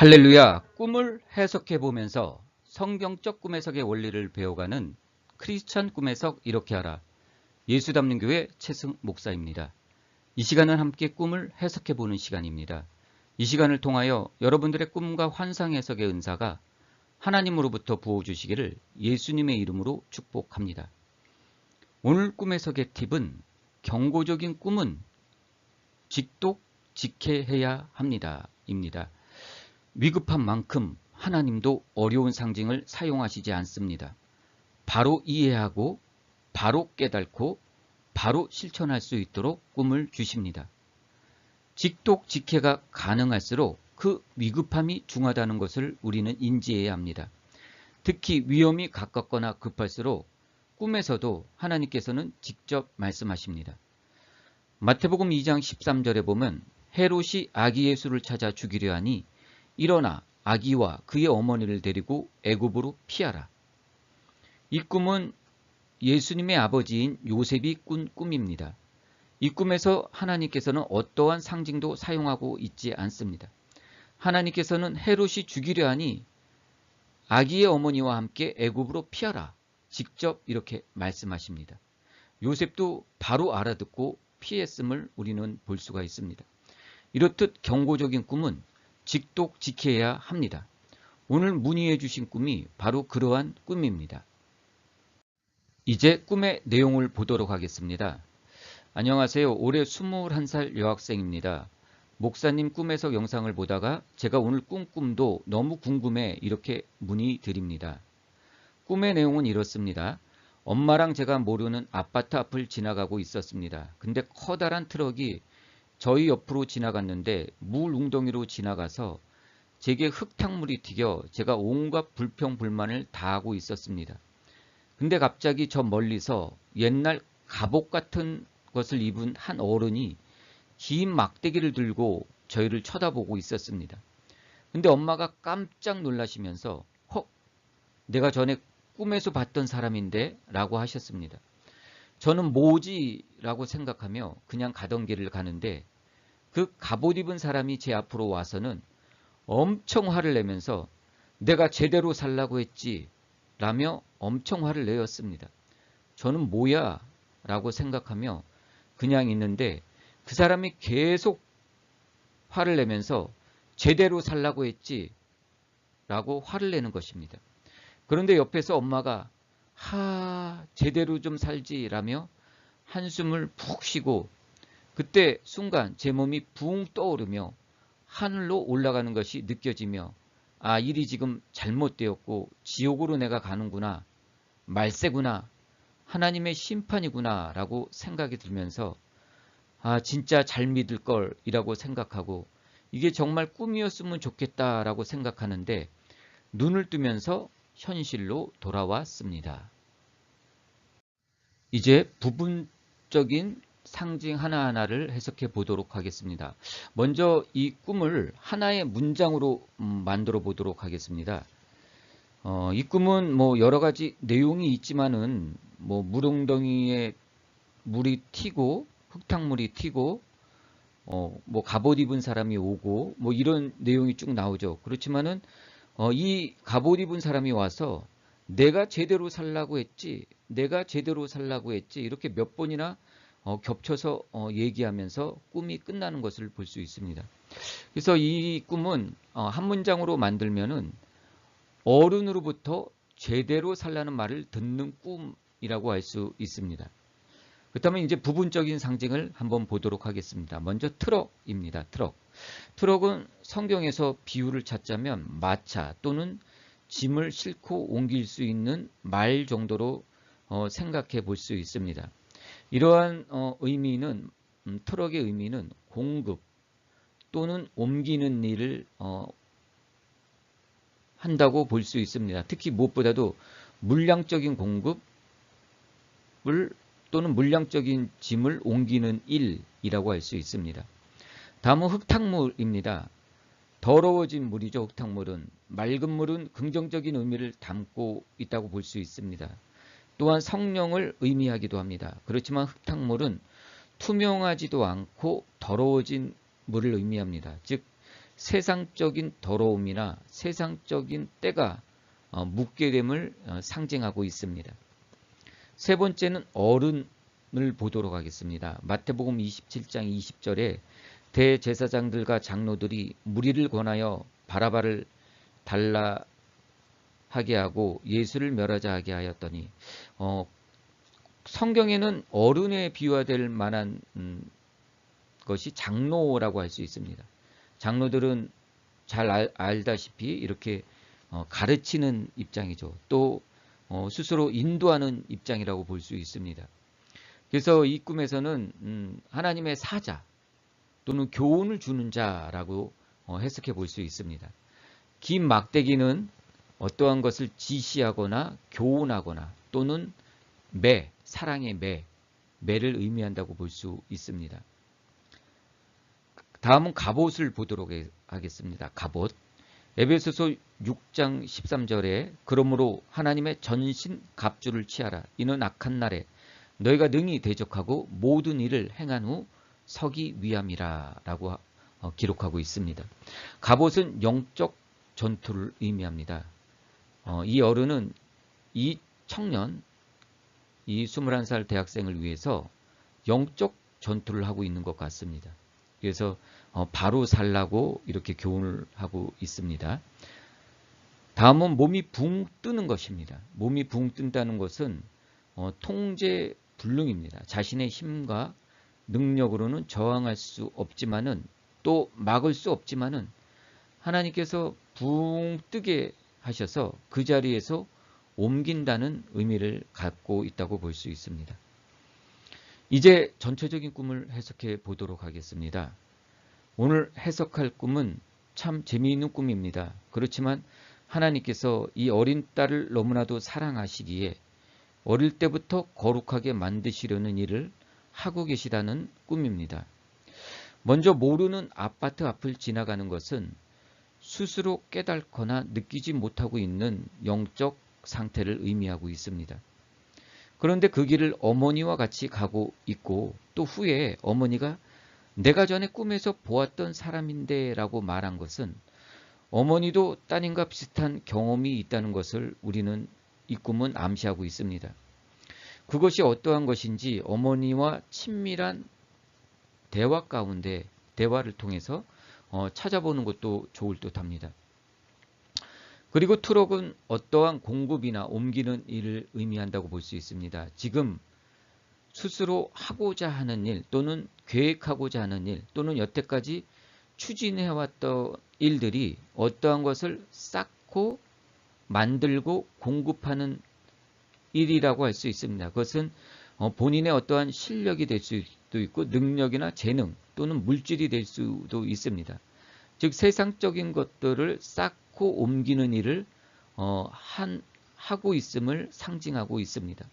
할렐루야! 꿈을 해석해 보면서 성경적 꿈 해석의 원리를 배워가는 크리스천 꿈 해석 이렇게 하라. 예수 담는 교회 최승 목사입니다. 이 시간은 함께 꿈을 해석해 보는 시간입니다. 이 시간을 통하여 여러분들의 꿈과 환상 해석의 은사가 하나님으로부터 부어주시기를 예수님의 이름으로 축복합니다. 오늘 꿈 해석의 팁은 경고적인 꿈은 직독직해해야 합니다. 입니다. 위급한 만큼 하나님도 어려운 상징을 사용하시지 않습니다. 바로 이해하고 바로 깨닫고 바로 실천할 수 있도록 꿈을 주십니다. 직독직해가 가능할수록 그 위급함이 중하다는 것을 우리는 인지해야 합니다. 특히 위험이 가깝거나 급할수록 꿈에서도 하나님께서는 직접 말씀하십니다. 마태복음 2장 13절에 보면 헤롯이 아기 예수를 찾아 죽이려 하니 일어나 아기와 그의 어머니를 데리고 애굽으로 피하라. 이 꿈은 예수님의 아버지인 요셉이 꾼 꿈입니다. 이 꿈에서 하나님께서는 어떠한 상징도 사용하고 있지 않습니다. 하나님께서는 헤롯이 죽이려 하니 아기의 어머니와 함께 애굽으로 피하라. 직접 이렇게 말씀하십니다. 요셉도 바로 알아듣고 피했음을 우리는 볼 수가 있습니다. 이렇듯 경고적인 꿈은 직독직해야 합니다. 오늘 문의해 주신 꿈이 바로 그러한 꿈입니다. 이제 꿈의 내용을 보도록 하겠습니다. 안녕하세요. 올해 21살 여학생입니다. 목사님 꿈 해석 영상을 보다가 제가 오늘 꾼 꿈도 너무 궁금해 이렇게 문의드립니다. 꿈의 내용은 이렇습니다. 엄마랑 제가 모르는 아파트 앞을 지나가고 있었습니다. 근데 커다란 트럭이 저희 옆으로 지나갔는데 물 웅덩이로 지나가서 제게 흙탕물이 튀겨 제가 온갖 불평불만을 다 하고 있었습니다. 근데 갑자기 저 멀리서 옛날 갑옷 같은 것을 입은 한 어른이 긴 막대기를 들고 저희를 쳐다보고 있었습니다. 근데 엄마가 깜짝 놀라시면서 헉, 내가 전에 꿈에서 봤던 사람인데 라고 하셨습니다. 저는 뭐지? 라고 생각하며 그냥 가던 길을 가는데 그 갑옷 입은 사람이 제 앞으로 와서는 엄청 화를 내면서 내가 제대로 살라고 했지 라며 엄청 화를 내었습니다. 저는 뭐야? 라고 생각하며 그냥 있는데 그 사람이 계속 화를 내면서 제대로 살라고 했지 라고 화를 내는 것입니다. 그런데 옆에서 엄마가 제대로 좀 살지 라며 한숨을 푹 쉬고 그때 순간 제 몸이 붕 떠오르며 하늘로 올라가는 것이 느껴지며 일이 지금 잘못되었고 지옥으로 내가 가는구나, 말세구나, 하나님의 심판이구나 라고 생각이 들면서 진짜 잘 믿을 걸 이라고 생각하고 이게 정말 꿈이었으면 좋겠다 라고 생각하는데 눈을 뜨면서 현실로 돌아왔습니다. 이제 부분적인 상징 하나하나를 해석해 보도록 하겠습니다. 먼저 이 꿈을 하나의 문장으로 만들어 보도록 하겠습니다. 이 꿈은 뭐 여러 가지 내용이 있지만은 뭐 물웅덩이에 물이 튀고 흙탕물이 튀고 뭐 갑옷 입은 사람이 오고 뭐 이런 내용이 쭉 나오죠. 그렇지만은 이 갑옷 입은 사람이 와서 내가 제대로 살라고 했지, 내가 제대로 살라고 했지 이렇게 몇 번이나 겹쳐서 얘기하면서 꿈이 끝나는 것을 볼 수 있습니다. 그래서 이 꿈은 한 문장으로 만들면은 어른으로부터 제대로 살라는 말을 듣는 꿈이라고 할 수 있습니다. 그렇다면 이제 부분적인 상징을 한번 보도록 하겠습니다. 먼저 트럭입니다. 트럭은 성경에서 비유를 찾자면 마차 또는 짐을 싣고 옮길 수 있는 말 정도로 생각해 볼 수 있습니다. 이러한 의미는 트럭의 의미는 공급 또는 옮기는 일을 한다고 볼 수 있습니다. 특히 무엇보다도 물량적인 공급을 또는 물량적인 짐을 옮기는 일이라고 할 수 있습니다. 다음은 흙탕물입니다. 더러워진 물이죠. 흙탕물은 맑은 물은 긍정적인 의미를 담고 있다고 볼 수 있습니다. 또한 성령을 의미하기도 합니다. 그렇지만 흙탕물은 투명하지도 않고 더러워진 물을 의미합니다. 즉 세상적인 더러움이나 세상적인 때가 묻게 됨을 상징하고 있습니다. 세 번째는 어른을 보도록 하겠습니다. 마태복음 27장 20절에 대제사장들과 장로들이 무리를 권하여 바라바를 달라 하게 하고 예수를 멸하자 하게 하였더니, 성경에는 어른에 비유될 만한 것이 장로라고 할 수 있습니다. 장로들은 잘 알다시피 이렇게 가르치는 입장이죠. 또 스스로 인도하는 입장이라고 볼 수 있습니다. 그래서 이 꿈에서는 하나님의 사자 또는 교훈을 주는 자라고 해석해 볼 수 있습니다. 긴 막대기는 어떠한 것을 지시하거나 교훈하거나 또는 사랑의 매를 의미한다고 볼 수 있습니다. 다음은 갑옷을 보도록 하겠습니다. 갑옷. 에베소서 6장 13절에 그러므로 하나님의 전신 갑주를 취하라. 이는 악한 날에 너희가 능히 대적하고 모든 일을 행한 후 서기 위함이라 라고 기록하고 있습니다. 갑옷은 영적 전투를 의미합니다. 이 어른은 이 청년, 이 21살 대학생을 위해서 영적 전투를 하고 있는 것 같습니다. 그래서 바로 살라고 이렇게 교훈을 하고 있습니다. 다음은 몸이 붕 뜨는 것입니다. 몸이 붕 뜬다는 것은 통제 불능입니다. 자신의 힘과 능력으로는 저항할 수 없지만은 또 막을 수 없지만은 하나님께서 붕 뜨게 하셔서 그 자리에서 옮긴다는 의미를 갖고 있다고 볼 수 있습니다. 이제 전체적인 꿈을 해석해 보도록 하겠습니다. 오늘 해석할 꿈은 참 재미있는 꿈입니다. 그렇지만 하나님께서 이 어린 딸을 너무나도 사랑하시기에 어릴 때부터 거룩하게 만드시려는 일을 하고 계시다는 꿈입니다. 먼저 모르는 아파트 앞을 지나가는 것은 스스로 깨닫거나 느끼지 못하고 있는 영적 상태를 의미하고 있습니다. 그런데 그 길을 어머니와 같이 가고 있고 또 후에 어머니가 내가 전에 꿈에서 보았던 사람인데 라고 말한 것은 어머니도 따님과 비슷한 경험이 있다는 것을 우리는 이 꿈은 암시하고 있습니다. 그것이 어떠한 것인지 어머니와 친밀한 대화 가운데 대화를 통해서 찾아보는 것도 좋을 듯합니다. 그리고 트럭은 어떠한 공급이나 옮기는 일을 의미한다고 볼 수 있습니다. 지금 스스로 하고자 하는 일 또는 계획하고자 하는 일 또는 여태까지 추진해왔던 일들이 어떠한 것을 쌓고 만들고 공급하는 일이라고 할 수 있습니다. 그것은 본인의 어떠한 실력이 될 수도 있고 능력이나 재능 또는 물질이 될 수도 있습니다. 즉 세상적인 것들을 쌓고 옮기는 일을 하고 있음을 상징하고 있습니다.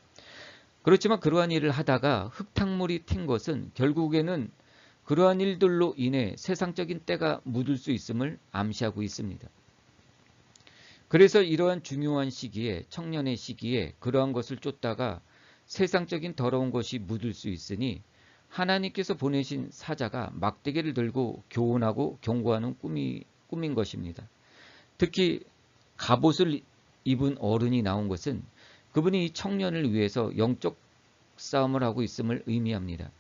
그렇지만 그러한 일을 하다가 흙탕물이 튄 것은 결국에는 그러한 일들로 인해 세상적인 때가 묻을 수 있음을 암시하고 있습니다. 그래서 이러한 중요한 시기에 청년의 시기에 그러한 것을 쫓다가 세상적인 더러운 것이 묻을 수 있으니 하나님께서 보내신 사자가 막대기를 들고 교훈하고 경고하는 꿈인 것입니다. 특히 갑옷을 입은 어른이 나온 것은 그분이 이 청년을 위해서 영적 싸움을 하고 있음을 의미합니다.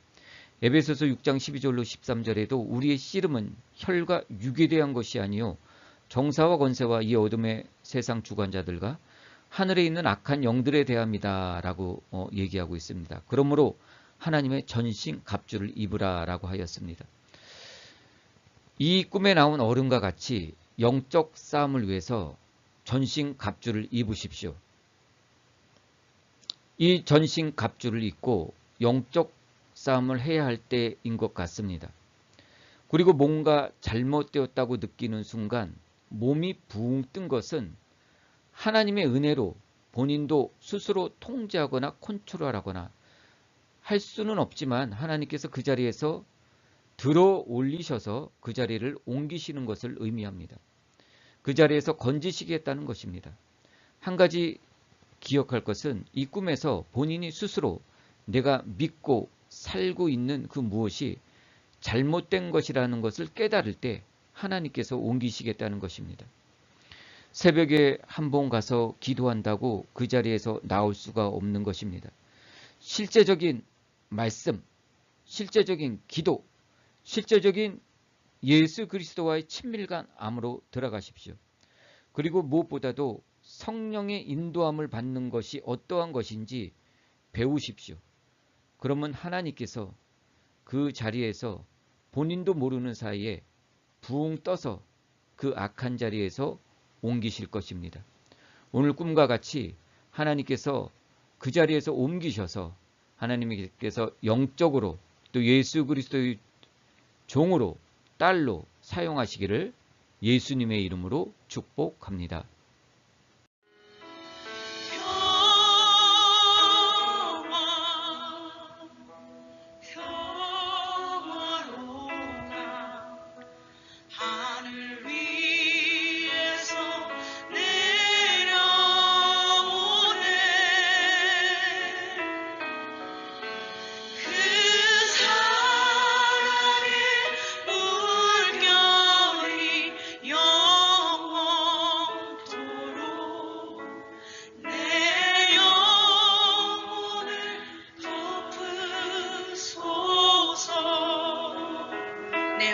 에베소서 6장 12절로 13절에도 우리의 씨름은 혈과 육에 대한 것이 아니요 정사와 권세와 이 어둠의 세상 주관자들과 하늘에 있는 악한 영들에 대함이다 라고 얘기하고 있습니다. 그러므로 하나님의 전신 갑주를 입으라 라고 하였습니다. 이 꿈에 나온 어른과 같이 영적 싸움을 위해서 전신 갑주를 입으십시오. 이 전신 갑주를 입고 영적 싸움을 해야 할 때인 것 같습니다. 그리고 뭔가 잘못되었다고 느끼는 순간 몸이 붕 뜬 것은 하나님의 은혜로 본인도 스스로 통제하거나 컨트롤하거나 할 수는 없지만 하나님께서 그 자리에서 들어 올리셔서 그 자리를 옮기시는 것을 의미합니다. 그 자리에서 건지시겠다는 것입니다. 한 가지 기억할 것은 이 꿈에서 본인이 스스로 내가 믿고 살고 있는 그 무엇이 잘못된 것이라는 것을 깨달을 때 하나님께서 옮기시겠다는 것입니다. 새벽에 한 번 가서 기도한다고 그 자리에서 나올 수가 없는 것입니다. 실제적인 말씀, 실제적인 기도, 실제적인 예수 그리스도와의 친밀감 안으로 들어가십시오. 그리고 무엇보다도 성령의 인도함을 받는 것이 어떠한 것인지 배우십시오. 그러면 하나님께서 그 자리에서 본인도 모르는 사이에 붕 떠서 그 악한 자리에서 옮기실 것입니다. 오늘 꿈과 같이 하나님께서 그 자리에서 옮기셔서 하나님께서 영적으로 또 예수 그리스도의 종으로 딸로 사용하시기를 예수님의 이름으로 축복합니다. 내